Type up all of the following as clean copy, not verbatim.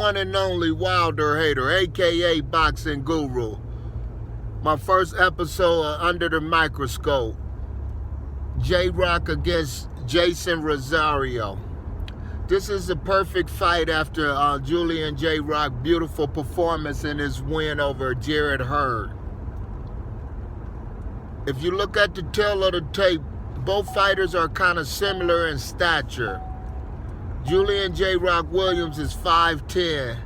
one and only Wilder Hater, a.k.a. Boxing Guru. My first episode of Under the Microscope. JRock against Jason Rosario. This is the perfect fight after Julian JRock beautiful performance in his win over Jared Hurd. If you look at the tail of the tape, both fighters are kind of similar in stature. Julian JRock Williams is 5'10".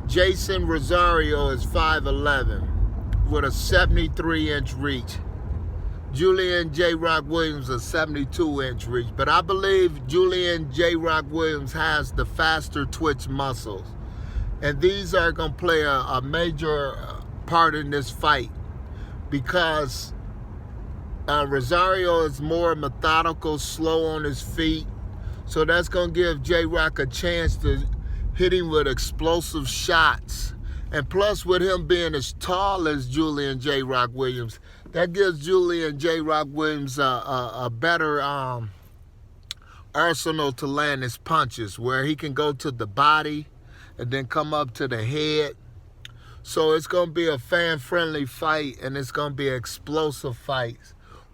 Jason Rosario is 5'11", with a 73-inch reach. Julian JRock Williams a 72-inch reach, but I believe Julian JRock Williams has the faster twitch muscles. And these are going to play a major part in this fight because Rosario is more methodical, slow on his feet. So that's going to give JRock a chance to hit him with explosive shots. And plus, with him being as tall as Julian JRock Williams, that gives Julian JRock Williams a better arsenal to land his punches, where he can go to the body and then come up to the head. So it's going to be a fan-friendly fight, and it's going to be an explosive fight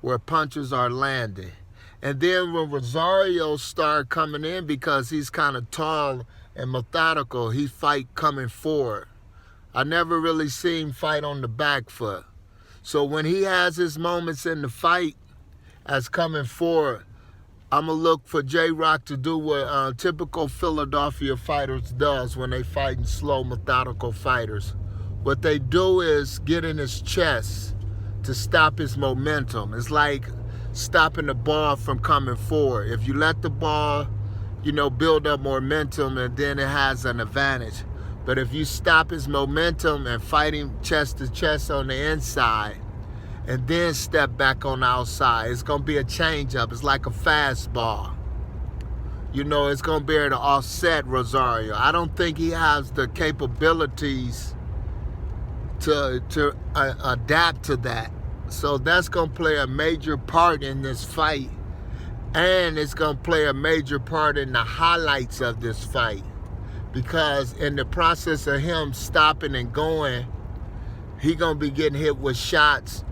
where punches are landed. And then when Rosario started coming in, because he's kind of tall and methodical, he fight coming forward. I never really seen him fight on the back foot. So when he has his moments in the fight as coming forward, I'm going to look for JRock to do what typical Philadelphia fighters does when they fighting slow, methodical fighters. What they do is get in his chest to stop his momentum. It's like stopping the ball from coming forward. If you let the ball, build up momentum, and then it has an advantage. But if you stop his momentum and fight him chest to chest on the inside and then step back on the outside, it's going to be a change-up. It's like a fastball. It's going to be able to offset Rosario. I don't think he has the capabilities to adapt to that. So that's going to play a major part in this fight. And it's going to play a major part in the highlights of this fight. Because in the process of him stopping and going, he going to be getting hit with shots,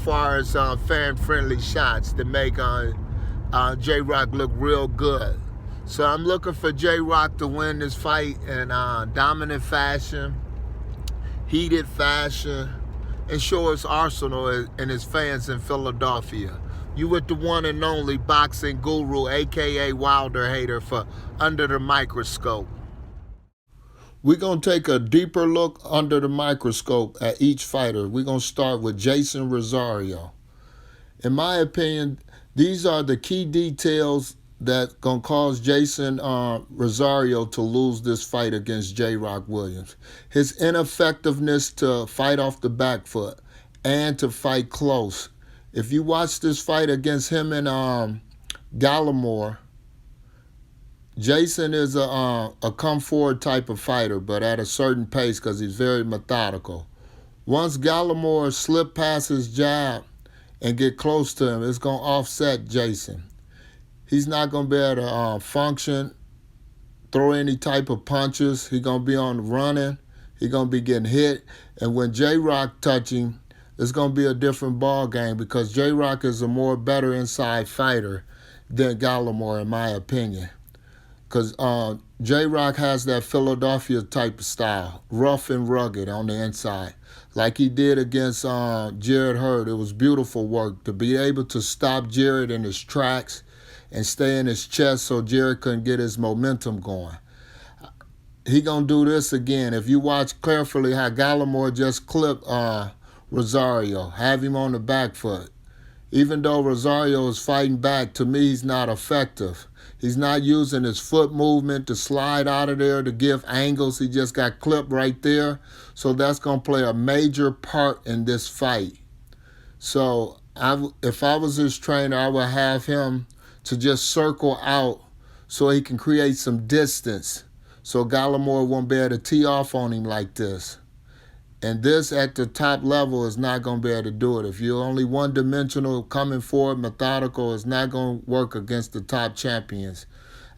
far as fan-friendly shots to make JRock look real good. So I'm looking for JRock to win this fight in dominant fashion, heated fashion, and show his arsenal and his fans in Philadelphia. You with the one and only Boxing Guru, a.k.a. Wilder Hater, for Under the Microscope. We're going to take a deeper look under the microscope at each fighter. We're going to start with Jason Rosario. In my opinion, these are the key details that's going to cause Jason Rosario to lose this fight against JRock Williams. His ineffectiveness to fight off the back foot and to fight close. If you watch this fight against him and Gallimore, Jason is a come forward type of fighter, but at a certain pace because he's very methodical. Once Gallimore slip past his jab and get close to him, it's going to offset Jason. He's not going to be able to function, throw any type of punches. He's going to be on the running. He's going to be getting hit. And when JRock touch him, it's going to be a different ball game because JRock is a more better inside fighter than Gallimore, in my opinion. Because JRock has that Philadelphia type of style, rough and rugged on the inside. Like he did against Jared Hurd. It was beautiful work to be able to stop Jared in his tracks and stay in his chest so Jared couldn't get his momentum going. He going to do this again. If you watch carefully how Gallimore just clipped Rosario, have him on the back foot. Even though Rosario is fighting back, to me he's not effective. He's not using his foot movement to slide out of there to give angles. He just got clipped right there. So that's going to play a major part in this fight. So if I was his trainer, I would have him to just circle out so he can create some distance so Gallimore won't be able to tee off on him like this. And this at the top level is not going to be able to do it. If you're only one-dimensional, coming forward, methodical, it's not going to work against the top champions.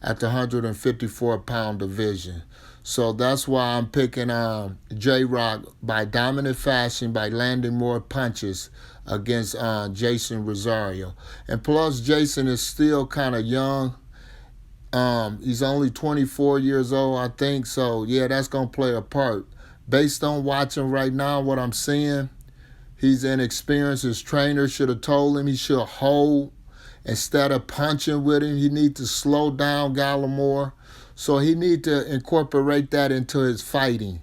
at the 154-pound division. So that's why I'm picking JRock by dominant fashion by landing more punches against Jason Rosario. And plus, Jason is still kind of young. He's only 24 years old, I think. So, yeah, that's going to play a part. Based on watching right now, what I'm seeing, he's inexperienced. His trainer should have told him he should hold instead of punching with him. He needs to slow down Gallimore. So he needs to incorporate that into his fighting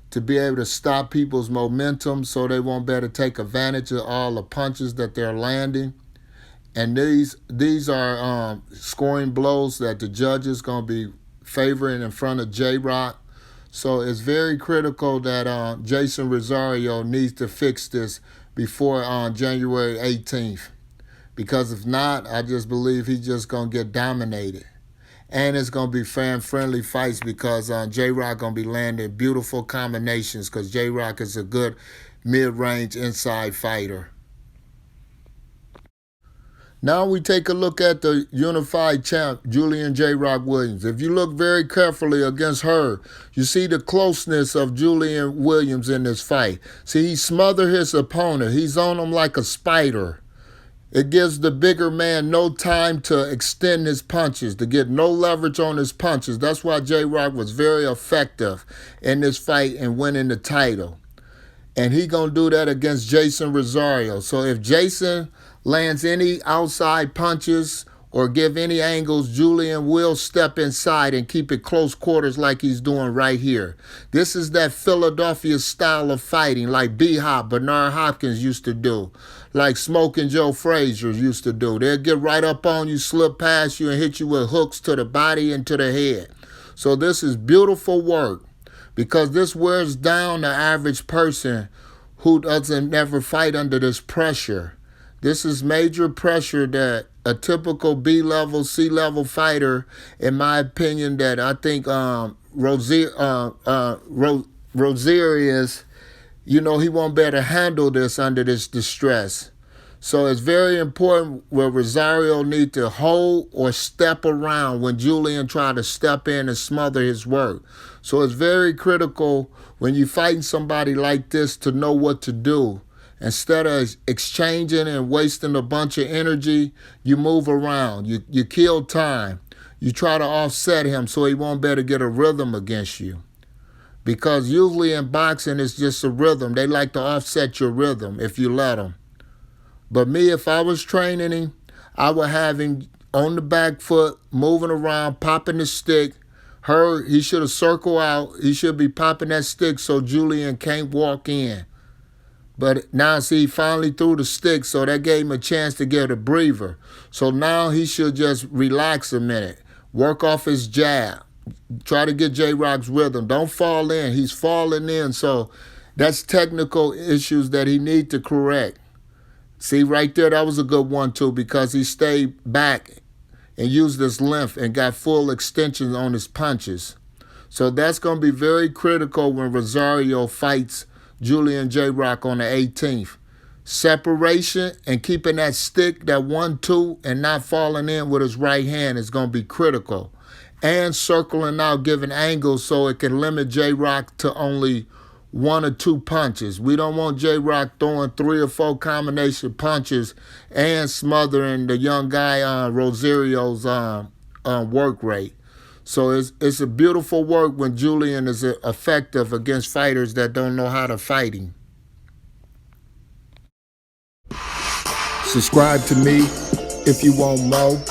to be able to stop people's momentum so they won't be able to take advantage of all the punches that they're landing. And these are scoring blows that the judges going to be favoring in front of JRock. So it's very critical that Jason Rosario needs to fix this before January 18th. Because if not, I just believe he's just going to get dominated. And it's going to be fan-friendly fights because JRock going to be landing beautiful combinations because JRock is a good mid-range inside fighter. Now we take a look at the unified champ, Julian JRock Williams. If you look very carefully against her, you see the closeness of Julian Williams in this fight. See, he smothered his opponent. He's on him like a spider. It gives the bigger man no time to extend his punches, to get no leverage on his punches. That's why JRock was very effective in this fight and winning the title. And he going to do that against Jason Rosario. So if Jason lands any outside punches or give any angles, Julian will step inside and keep it close quarters like he's doing right here. This is that Philadelphia style of fighting like B-Hop, Bernard Hopkins used to do, like Smoking Joe Frazier used to do. They'll get right up on you, slip past you, and hit you with hooks to the body and to the head. So this is beautiful work because this wears down the average person who doesn't never fight under this pressure. This is major pressure that a typical B-level, C-level fighter, in my opinion, that I think Rosario is, he won't be able to handle this under this distress. So it's very important where Rosario need to hold or step around when Julian try to step in and smother his work. So it's very critical when you're fighting somebody like this to know what to do. Instead of exchanging and wasting a bunch of energy, you move around. You kill time. You try to offset him so he won't be able to get a rhythm against you. Because usually in boxing, it's just a rhythm. They like to offset your rhythm if you let them. But me, if I was training him, I would have him on the back foot, moving around, popping the stick. He should have circled out. He should be popping that stick so Julian can't walk in. But now, see, he finally threw the stick, so that gave him a chance to get a breather. So now he should just relax a minute, work off his jab, try to get JRock's rhythm. Don't fall in. He's falling in, so that's technical issues that he needs to correct. See, right there, that was a good one, too, because he stayed back and used his length and got full extension on his punches. So that's going to be very critical when Rosario fights Julian JRock on the 18th. Separation and keeping that stick, that 1-2, and not falling in with his right hand is going to be critical. And circling out, giving angles so it can limit JRock to only 1 or 2 punches. We don't want JRock throwing 3 or 4 combination punches and smothering the young guy Rosario's work rate. So it's a beautiful work when Julian is effective against fighters that don't know how to fight him. Subscribe to me if you want more.